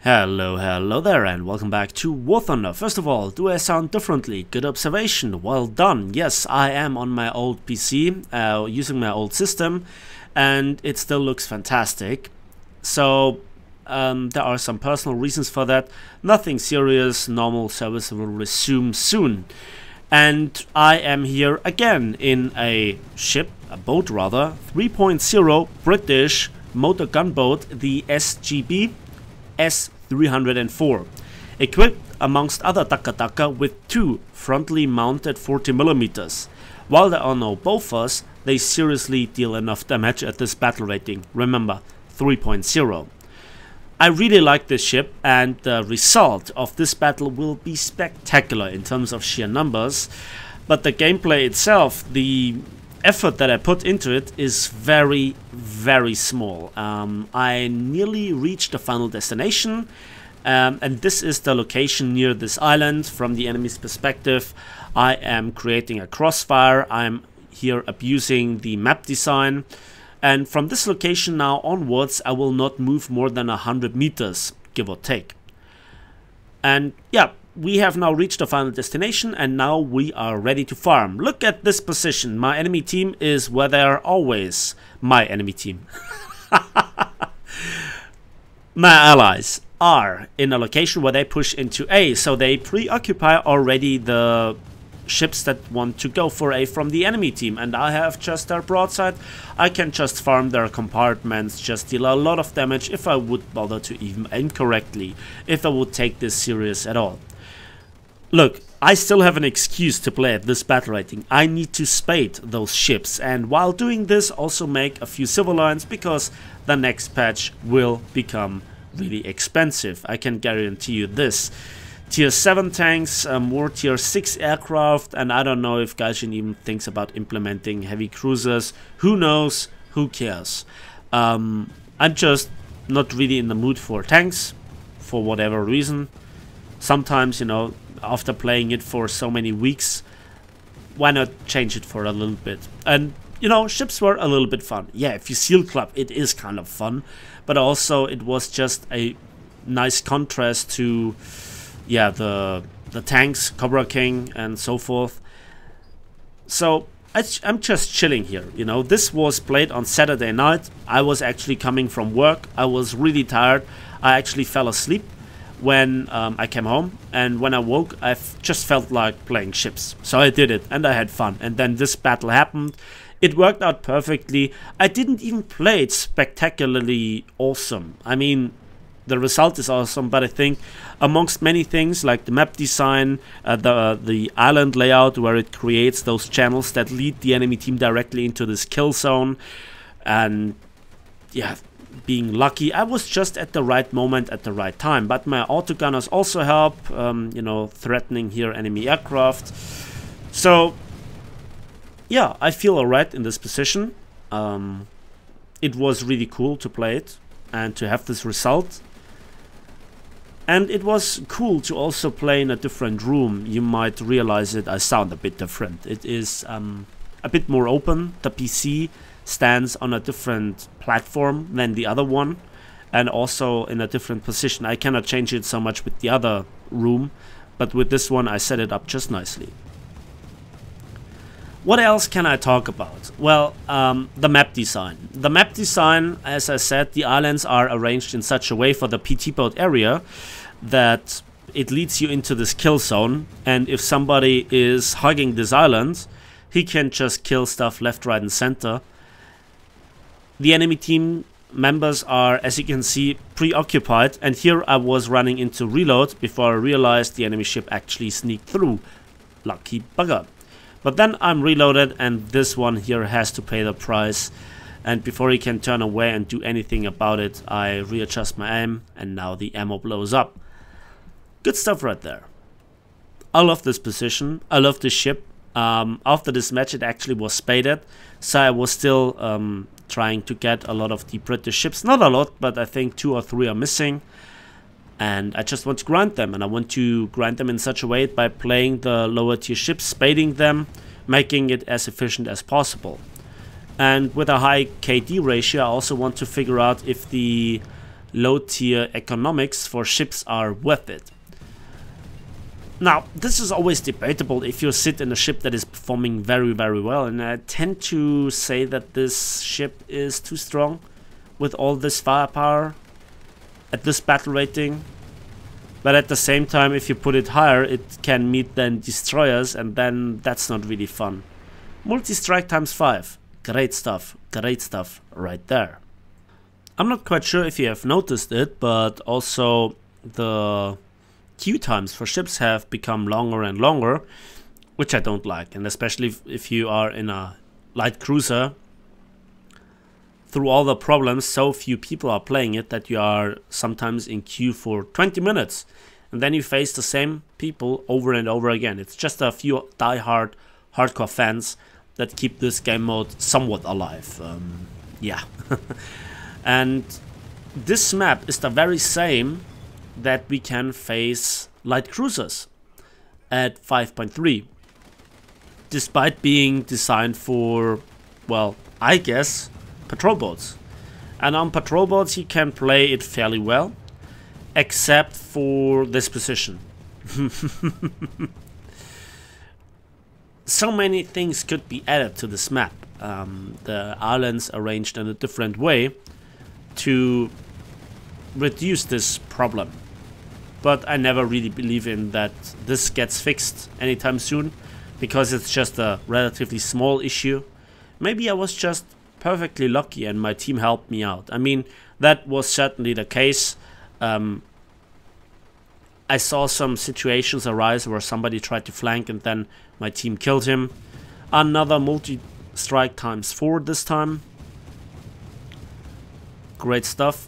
Hello there and welcome back to War Thunder. First of all, do I sound differently? Good observation, well done. Yes, I am on my old PC, using my old system, and it still looks fantastic. So, there are some personal reasons for that. Nothing serious, normal service will resume soon. And I am here again in a ship, a boat rather, 3.0 British motor gunboat, the SGB S304, equipped amongst other Taka with two frontally mounted 40mm. While there are no Bofors, they seriously deal enough damage at this battle rating, remember 3.0. I really like this ship, and the result of this battle will be spectacular in terms of sheer numbers, but the gameplay itself, the effort that I put into it is very small. I nearly reached the final destination, and this is the location near this island. From the enemy's perspective, I am creating a crossfire. I'm here abusing the map design, and from this location now onwards I will not move more than 100 meters, give or take. And yeah, we have now reached the final destination, and now we are ready to farm. Look at this position. My enemy team is where they are always. My enemy team. My allies are in a location where they push into A, so they preoccupy already the ships that want to go for A from the enemy team, and I have just their broadside. I can just farm their compartments, just deal a lot of damage if I would bother to even aim correctly, if I would take this serious at all. Look, I still have an excuse to play at this battle rating. I need to spade those ships, and while doing this also make a few civil lines, because the next patch will become really expensive. I can guarantee you this. Tier 7 tanks, more tier 6 aircraft, and I don't know if Gaijin even thinks about implementing heavy cruisers. Who knows? Who cares? I'm just not really in the mood for tanks, for whatever reason. Sometimes, you know, after playing it for so many weeks, why not change it for a little bit? And, you know, ships were a little bit fun. Yeah, if you seal club, it is kind of fun, but also it was just a nice contrast to, yeah, the tanks, Cobra King and so forth. So I'm just chilling here, you know. This was played on Saturday night. I was actually coming from work. I was really tired. I actually fell asleep when I came home, and when I woke I just felt like playing ships, so I did it and I had fun. And then this battle happened. It worked out perfectly. I didn't even play it spectacularly awesome. I mean, the result is awesome, but I think amongst many things like the map design, the island layout where it creates those channels that lead the enemy team directly into this kill zone, and yeah, being lucky, I was just at the right moment at the right time. But my autogunners also help, you know, threatening here enemy aircraft. So yeah, I feel alright in this position. It was really cool to play it and to have this result. And it was cool to also play in a different room. You might realize it, I sound a bit different. It is a bit more open. The PC stands on a different platform than the other one, and also in a different position. I cannot change it so much with the other room, but with this one I set it up just nicely. What else can I talk about? Well, the map design. The map design, as I said, the islands are arranged in such a way for the PT boat area that it leads you into this kill zone, and if somebody is hugging this island, he can just kill stuff left, right and center. The enemy team members are, as you can see, preoccupied, and here I was running into reload before I realized the enemy ship actually sneaked through. Lucky bugger. But then I'm reloaded, and this one here has to pay the price, and before he can turn away and do anything about it, I readjust my aim, and now the ammo blows up. Good stuff right there. I love this position, I love this ship. After this match it actually was spaded, so I was still trying to get a lot of the British ships. Not a lot, but I think 2 or 3 are missing. And I just want to grind them, and I want to grind them in such a way by playing the lower tier ships, spading them, making it as efficient as possible. And with a high KD ratio, I also want to figure out if the low tier economics for ships are worth it. Now, this is always debatable if you sit in a ship that is performing very, very well, and I tend to say that this ship is too strong with all this firepower at this battle rating. But at the same time, if you put it higher, it can meet then destroyers, and then that's not really fun. Multi-strike times 5. Great stuff right there. I'm not quite sure if you have noticed it, but also the queue times for ships have become longer and longer, which I don't like. And especially if you are in a light cruiser, through all the problems, so few people are playing it that you are sometimes in queue for 20 minutes. And then you face the same people over and over again. It's just a few die-hard, hardcore fans that keep this game mode somewhat alive. Yeah. And this map is the very same that we can face light cruisers at 5.3, despite being designed for, well, I guess, patrol boats. And on patrol boats you can play it fairly well, except for this position. So many things could be added to this map. The islands arranged in a different way to reduce this problem. But I never really believe in that this gets fixed anytime soon, because it's just a relatively small issue. Maybe I was just perfectly lucky and my team helped me out. I mean, that was certainly the case. I saw some situations arise where somebody tried to flank and then my team killed him. Another multi-strike times 4 this time. Great stuff.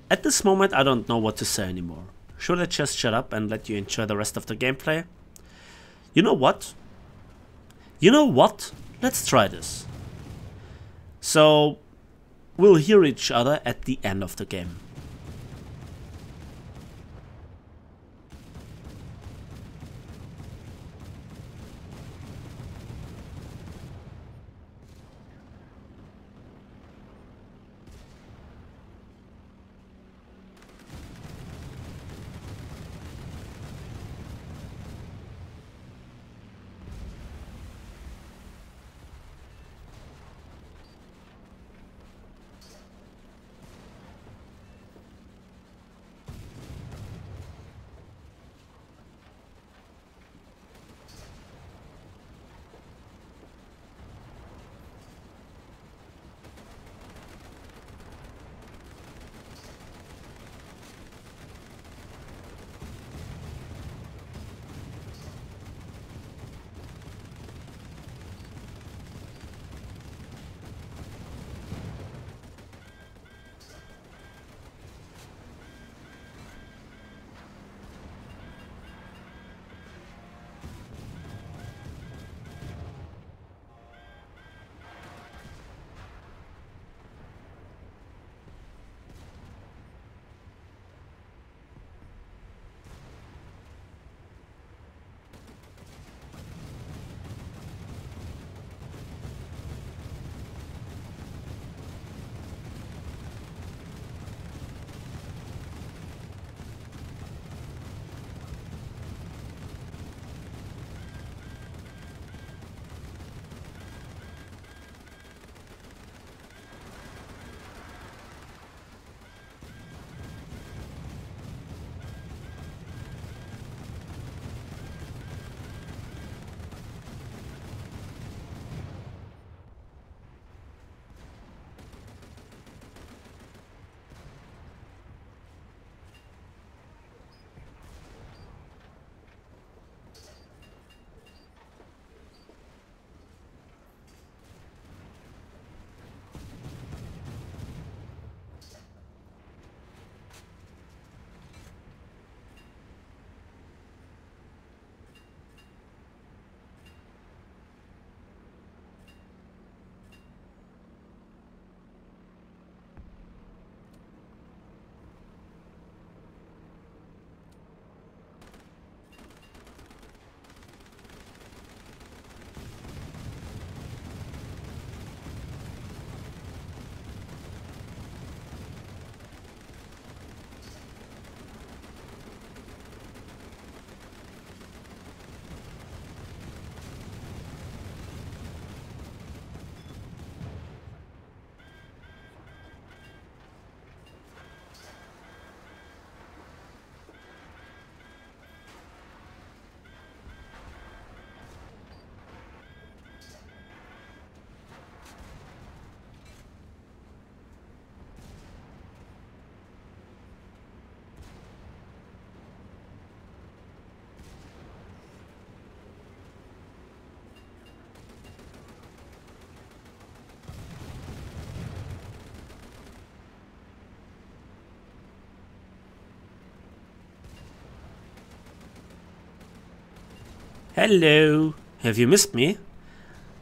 At this moment I don't know what to say anymore. Should I just shut up and let you enjoy the rest of the gameplay? You know what? Let's try this. So we'll hear each other at the end of the game. Hello, have you missed me?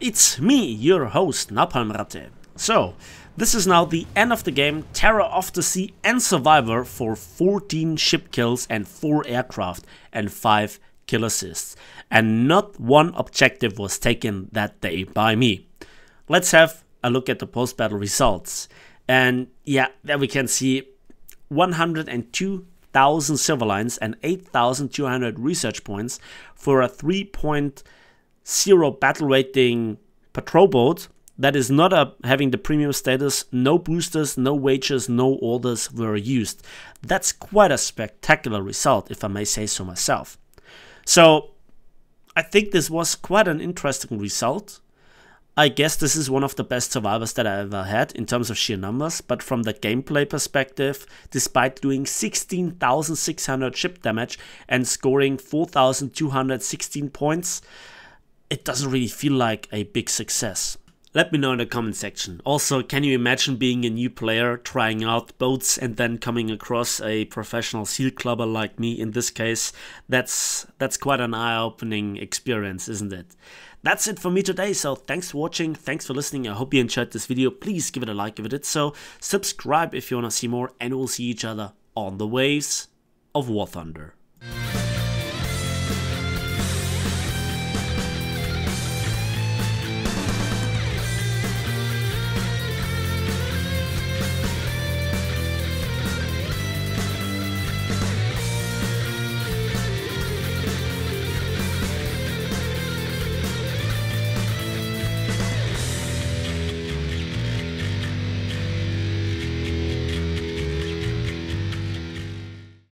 It's me, your host, Napalmratte. So, this is now the end of the game, Terror of the Sea and Survivor for 14 ship kills and 4 aircraft and 5 kill assists. And not one objective was taken that day by me. Let's have a look at the post-battle results. And yeah, there we can see 102,000 silver lines and 8,200 research points for a 3.0 battle rating patrol boat that is not having the premium status. No boosters, no wages, no orders were used. That's quite a spectacular result, if I may say so myself. So I think this was quite an interesting result. I guess this is one of the best survivors that I ever had in terms of sheer numbers, but from the gameplay perspective, despite doing 16,600 ship damage and scoring 4,216 points, it doesn't really feel like a big success. Let me know in the comment section. Also, can you imagine being a new player, trying out boats and then coming across a professional seal clubber like me in this case? That's quite an eye-opening experience, isn't it? That's it for me today, so thanks for watching, thanks for listening. I hope you enjoyed this video. Please give it a like if it did so, subscribe if you want to see more, and we'll see each other on the waves of War Thunder.